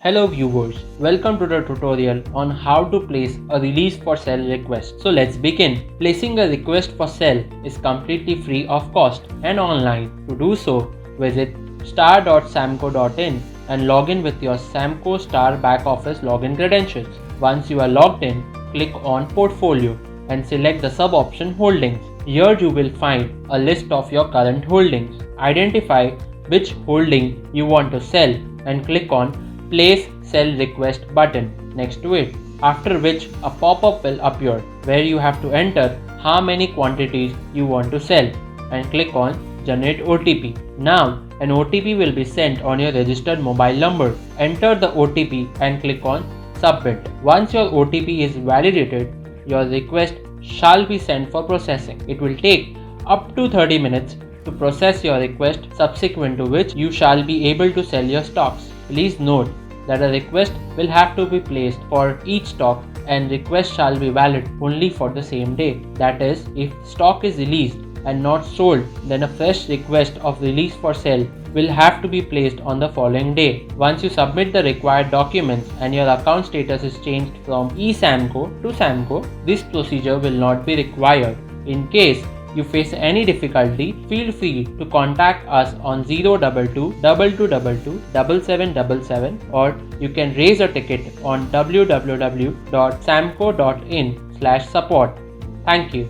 Hello viewers, welcome to the tutorial on how to place a release for sale request. So let's begin. Placing a request for sale is completely free of cost and online. To do so, visit star.samco.in and log in with your Samco Star Backoffice login credentials. Once you are logged in, click on Portfolio and select the sub-option Holdings. Here you will find a list of your current holdings. Identify which holding you want to sell and click on Place Sell Request button next to it, after which a pop-up will appear where you have to enter how many quantities you want to sell and click on Generate OTP. Now an OTP will be sent on your registered mobile number. Enter the OTP and click on Submit. Once your OTP is validated, your request shall be sent for processing. It will take up to 30 minutes to process your request, subsequent to which you shall be able to sell your stocks. Please note that a request will have to be placed for each stock and request shall be valid only for the same day. That is, if stock is released and not sold, then a fresh request of release for sale will have to be placed on the following day. Once you submit the required documents and your account status is changed from E Samco to Samco, this procedure will not be required. In case you face any difficulty, feel free to contact us on 022 2222 7777 or you can raise a ticket on www.samco.in/support. Thank you.